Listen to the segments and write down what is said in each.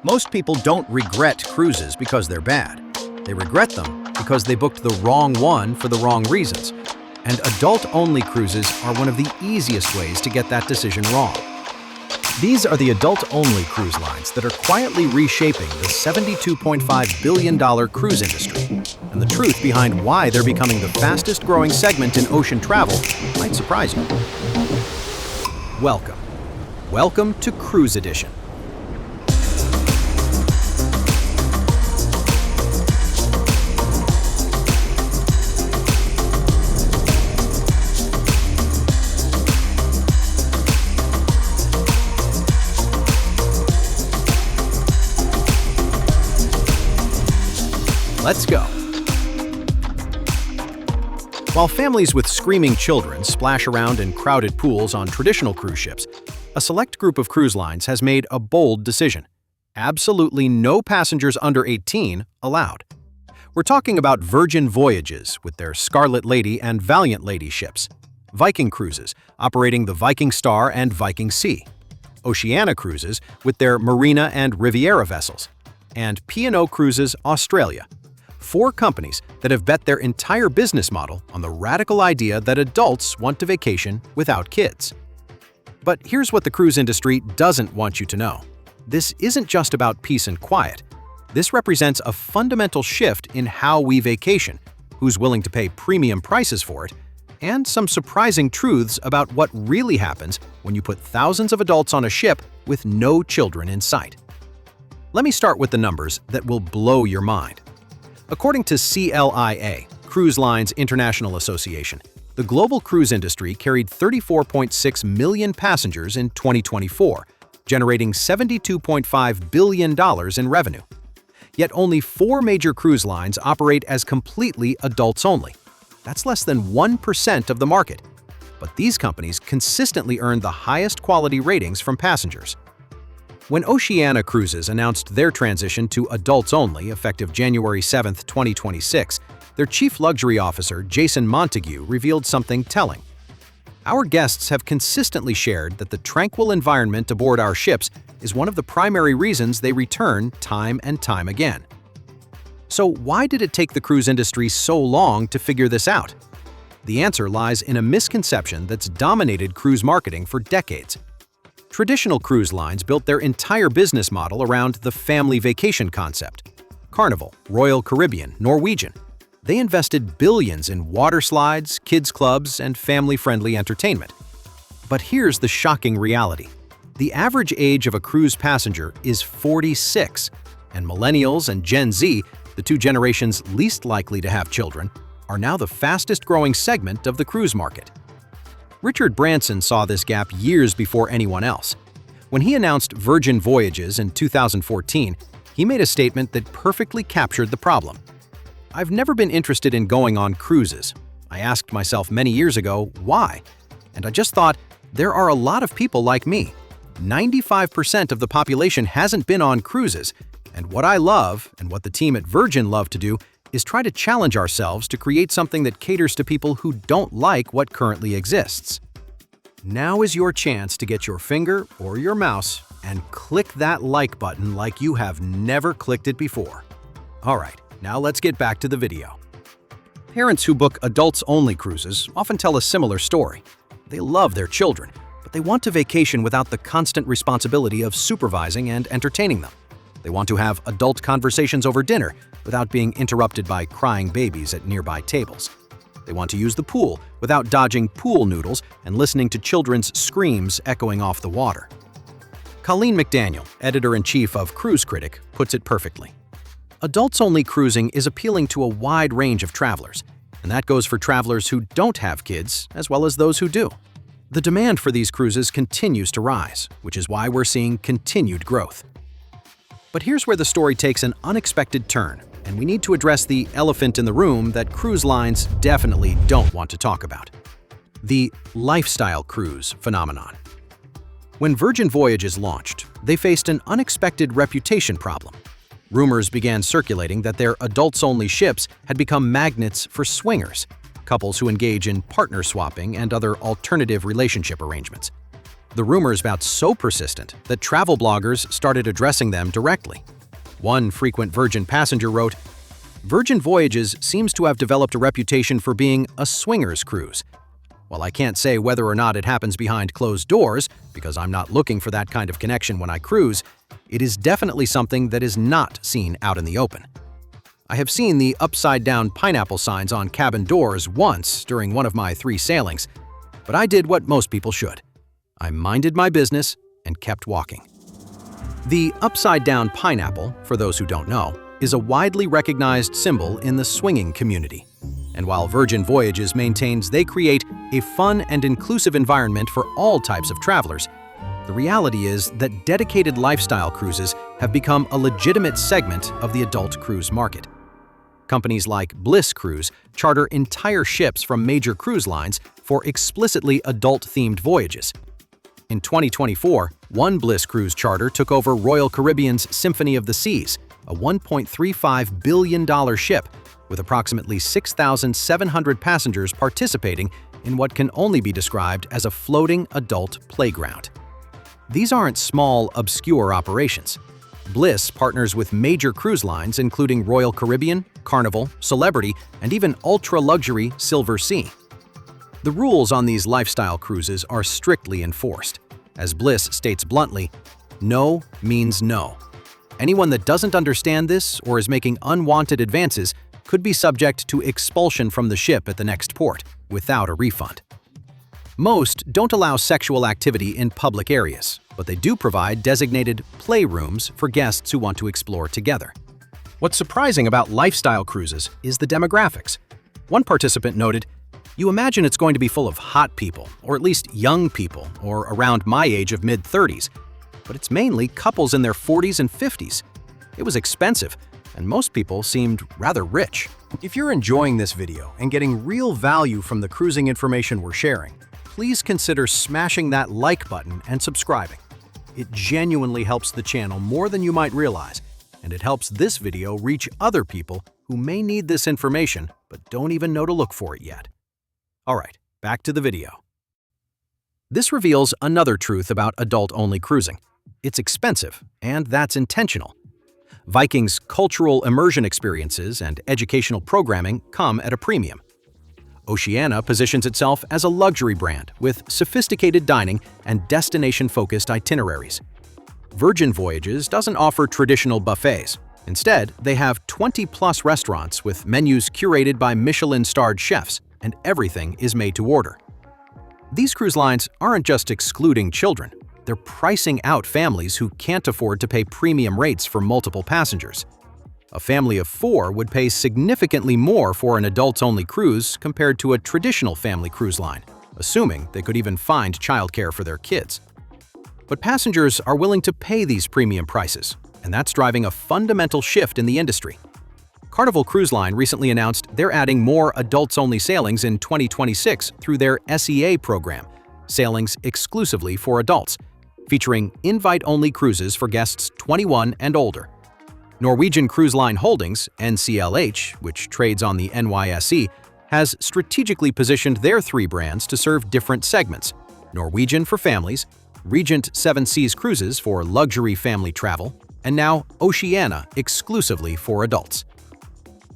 Most people don't regret cruises because they're bad. They regret them because they booked the wrong one for the wrong reasons. And adult-only cruises are one of the easiest ways to get that decision wrong. These are the adult-only cruise lines that are quietly reshaping the $72.5 billion cruise industry. And the truth behind why they're becoming the fastest-growing segment in ocean travel might surprise you. Welcome. Welcome to Cruise Edition. Let's go. While families with screaming children splash around in crowded pools on traditional cruise ships, a select group of cruise lines has made a bold decision. Absolutely no passengers under 18 allowed. We're talking about Virgin Voyages with their Scarlet Lady and Valiant Lady ships, Viking Cruises operating the Viking Star and Viking Sea, Oceania Cruises with their Marina and Riviera vessels, and P&O Australia. 4 companies that have bet their entire business model on the radical idea that adults want to vacation without kids. But here's what the cruise industry doesn't want you to know. This isn't just about peace and quiet. This represents a fundamental shift in how we vacation, who's willing to pay premium prices for it, and some surprising truths about what really happens when you put thousands of adults on a ship with no children in sight. Let me start with the numbers that will blow your mind. According to CLIA, Cruise Lines International Association, the global cruise industry carried 34.6 million passengers in 2024, generating $72.5 billion in revenue. Yet only 4 major cruise lines operate as completely adults-only. That's less than 1% of the market. But these companies consistently earn the highest quality ratings from passengers. When Oceania Cruises announced their transition to adults-only effective January 7, 2026, their chief luxury officer, Jason Montague, revealed something telling. Our guests have consistently shared that the tranquil environment aboard our ships is one of the primary reasons they return time and time again. So why did it take the cruise industry so long to figure this out? The answer lies in a misconception that's dominated cruise marketing for decades. Traditional cruise lines built their entire business model around the family vacation concept. Carnival, Royal Caribbean, Norwegian. They invested billions in water slides, kids clubs, and family-friendly entertainment. But here's the shocking reality. The average age of a cruise passenger is 46, and millennials and Gen Z, the 2 generations least likely to have children, are now the fastest-growing segment of the cruise market. Richard Branson saw this gap years before anyone else. When he announced Virgin Voyages in 2014, he made a statement that perfectly captured the problem. "I've never been interested in going on cruises. I asked myself many years ago, why? And I just thought, there are a lot of people like me. 95% of the population hasn't been on cruises, and what I love, and what the team at Virgin love to do, is try to challenge ourselves to create something that caters to people who don't like what currently exists." Now is your chance to get your finger or your mouse and click that like button like you have never clicked it before. All right, now let's get back to the video. Parents who book adults-only cruises often tell a similar story. They love their children, but they want to vacation without the constant responsibility of supervising and entertaining them. They want to have adult conversations over dinner without being interrupted by crying babies at nearby tables. They want to use the pool without dodging pool noodles and listening to children's screams echoing off the water. Colleen McDaniel, editor-in-chief of Cruise Critic, puts it perfectly. Adults-only cruising is appealing to a wide range of travelers, and that goes for travelers who don't have kids as well as those who do. The demand for these cruises continues to rise, which is why we're seeing continued growth. But here's where the story takes an unexpected turn, and we need to address the elephant in the room that cruise lines definitely don't want to talk about: the lifestyle cruise phenomenon. When Virgin Voyages launched, they faced an unexpected reputation problem. Rumors began circulating that their adults-only ships had become magnets for swingers, couples who engage in partner swapping and other alternative relationship arrangements. The rumors got so persistent that travel bloggers started addressing them directly. One frequent Virgin passenger wrote, "Virgin Voyages seems to have developed a reputation for being a swingers cruise. While I can't say whether or not it happens behind closed doors, because I'm not looking for that kind of connection when I cruise, it is definitely something that is not seen out in the open. I have seen the upside-down pineapple signs on cabin doors once during one of my 3 sailings, but I did what most people should. I minded my business and kept walking." The upside-down pineapple, for those who don't know, is a widely recognized symbol in the swinging community. And while Virgin Voyages maintains they create a fun and inclusive environment for all types of travelers, the reality is that dedicated lifestyle cruises have become a legitimate segment of the adult cruise market. Companies like Bliss Cruise charter entire ships from major cruise lines for explicitly adult-themed voyages. In 2024, one Bliss Cruise charter took over Royal Caribbean's Symphony of the Seas, a $1.35 billion ship with approximately 6,700 passengers participating in what can only be described as a floating adult playground. These aren't small, obscure operations. Bliss partners with major cruise lines including Royal Caribbean, Carnival, Celebrity, and even ultra-luxury Silver Sea. The rules on these lifestyle cruises are strictly enforced. As Bliss states bluntly, "No means no." Anyone that doesn't understand this or is making unwanted advances could be subject to expulsion from the ship at the next port, without a refund. Most don't allow sexual activity in public areas, but they do provide designated playrooms for guests who want to explore together. What's surprising about lifestyle cruises is the demographics. One participant noted, "You imagine it's going to be full of hot people, or at least young people, or around my age of mid-30s, but it's mainly couples in their 40s and 50s. It was expensive, and most people seemed rather rich." If you're enjoying this video and getting real value from the cruising information we're sharing, please consider smashing that like button and subscribing. It genuinely helps the channel more than you might realize, and it helps this video reach other people who may need this information but don't even know to look for it yet. Alright, back to the video. This reveals another truth about adult-only cruising. It's expensive, and that's intentional. Viking's cultural immersion experiences and educational programming come at a premium. Oceania positions itself as a luxury brand with sophisticated dining and destination-focused itineraries. Virgin Voyages doesn't offer traditional buffets. Instead, they have 20-plus restaurants with menus curated by Michelin-starred chefs, and everything is made to order. These cruise lines aren't just excluding children. They're pricing out families who can't afford to pay premium rates for multiple passengers. A family of 4 would pay significantly more for an adults-only cruise compared to a traditional family cruise line, assuming they could even find childcare for their kids. But passengers are willing to pay these premium prices, and that's driving a fundamental shift in the industry. Carnival Cruise Line recently announced they're adding more adults-only sailings in 2026 through their SEA program, sailings exclusively for adults, featuring invite-only cruises for guests 21 and older. Norwegian Cruise Line Holdings, NCLH, which trades on the NYSE, has strategically positioned their 3 brands to serve different segments: Norwegian for families, Regent 7 Seas Cruises for luxury family travel, and now Oceania exclusively for adults.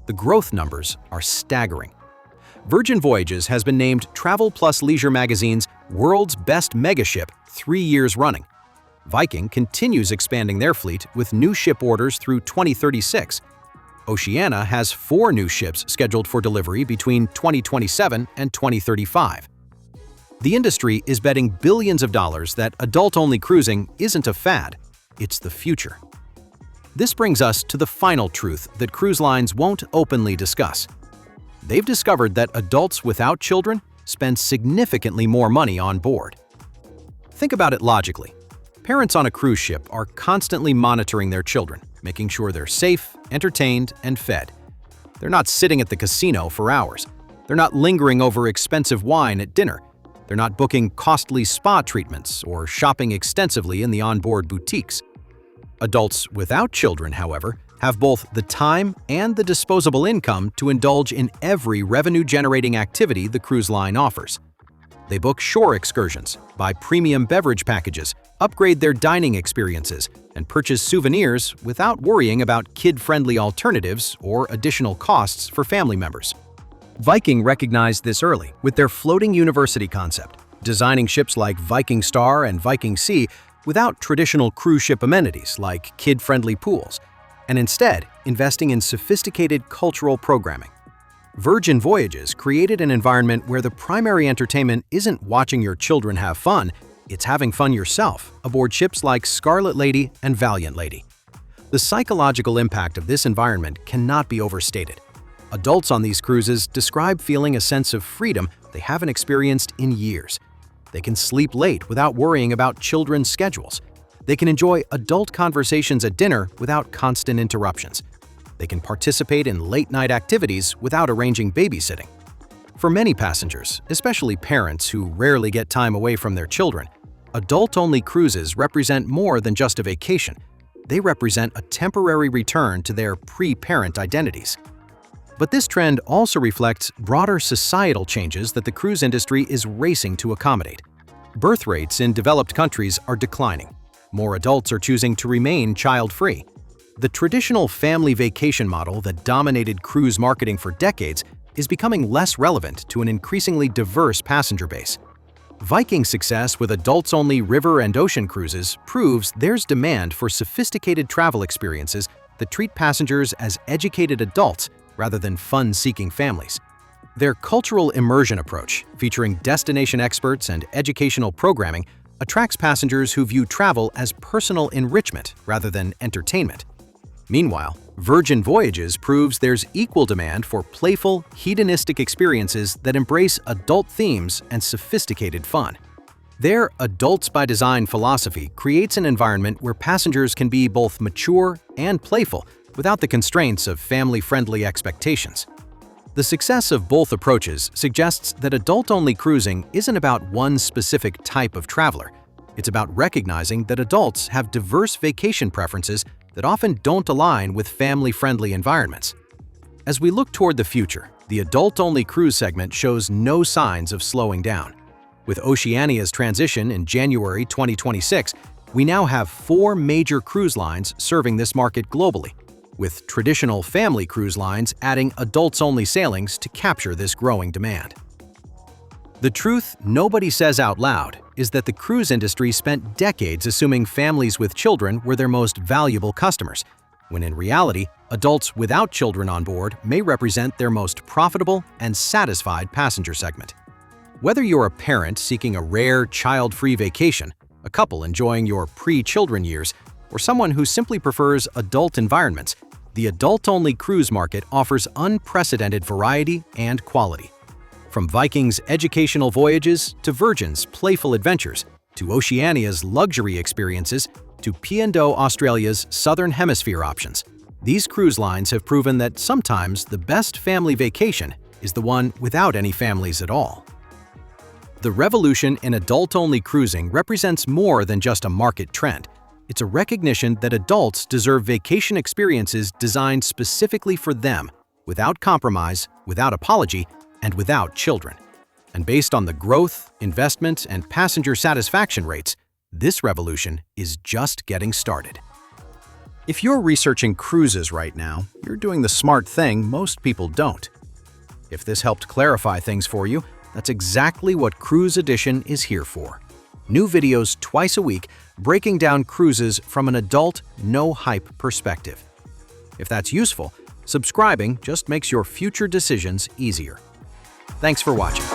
The growth numbers are staggering. Virgin Voyages has been named Travel Plus Leisure magazine's World's Best Megaship 3 years running. Viking continues expanding their fleet with new ship orders through 2036. Oceania has 4 new ships scheduled for delivery between 2027 and 2035. The industry is betting billions of dollars that adult-only cruising isn't a fad, it's the future. This brings us to the final truth that cruise lines won't openly discuss. They've discovered that adults without children spend significantly more money on board. Think about it logically. Parents on a cruise ship are constantly monitoring their children, making sure they're safe, entertained, and fed. They're not sitting at the casino for hours. They're not lingering over expensive wine at dinner. They're not booking costly spa treatments or shopping extensively in the onboard boutiques. Adults without children, however, have both the time and the disposable income to indulge in every revenue-generating activity the cruise line offers. They book shore excursions, buy premium beverage packages, upgrade their dining experiences, and purchase souvenirs without worrying about kid-friendly alternatives or additional costs for family members. Viking recognized this early with their floating university concept, designing ships like Viking Star and Viking Sea without traditional cruise ship amenities like kid-friendly pools, and instead investing in sophisticated cultural programming. Virgin Voyages created an environment where the primary entertainment isn't watching your children have fun, it's having fun yourself aboard ships like Scarlet Lady and Valiant Lady. The psychological impact of this environment cannot be overstated. Adults on these cruises describe feeling a sense of freedom they haven't experienced in years. They can sleep late without worrying about children's schedules. They can enjoy adult conversations at dinner without constant interruptions. They can participate in late-night activities without arranging babysitting. For many passengers, especially parents who rarely get time away from their children, adult-only cruises represent more than just a vacation. They represent a temporary return to their pre-parent identities. But this trend also reflects broader societal changes that the cruise industry is racing to accommodate. Birth rates in developed countries are declining. More adults are choosing to remain child-free. The traditional family vacation model that dominated cruise marketing for decades is becoming less relevant to an increasingly diverse passenger base. Viking's success with adults-only river and ocean cruises proves there's demand for sophisticated travel experiences that treat passengers as educated adults rather than fun-seeking families. Their cultural immersion approach, featuring destination experts and educational programming, attracts passengers who view travel as personal enrichment rather than entertainment. Meanwhile, Virgin Voyages proves there's equal demand for playful, hedonistic experiences that embrace adult themes and sophisticated fun. Their adults by design philosophy creates an environment where passengers can be both mature and playful without the constraints of family-friendly expectations. The success of both approaches suggests that adult-only cruising isn't about one specific type of traveler. It's about recognizing that adults have diverse vacation preferences that often don't align with family-friendly environments. As we look toward the future, the adult-only cruise segment shows no signs of slowing down. With Oceania's transition in January 2026, we now have 4 major cruise lines serving this market globally, with traditional family cruise lines adding adults-only sailings to capture this growing demand. The truth nobody says out loud is that the cruise industry spent decades assuming families with children were their most valuable customers, when in reality, adults without children on board may represent their most profitable and satisfied passenger segment. Whether you're a parent seeking a rare, child-free vacation, a couple enjoying your pre-children years, or someone who simply prefers adult environments, the adult-only cruise market offers unprecedented variety and quality. From Viking's educational voyages to Virgin's playful adventures, to Oceania's luxury experiences, to P&O Australia's Southern Hemisphere options, these cruise lines have proven that sometimes the best family vacation is the one without any families at all. The revolution in adult-only cruising represents more than just a market trend. It's a recognition that adults deserve vacation experiences designed specifically for them, without compromise, without apology, and without children. And based on the growth, investment, and passenger satisfaction rates, this revolution is just getting started. If you're researching cruises right now, you're doing the smart thing most people don't. If this helped clarify things for you, that's exactly what Cruise Edition is here for. New videos twice a week breaking down cruises from an adult, no-hype perspective. If that's useful, subscribing just makes your future decisions easier. Thanks for watching.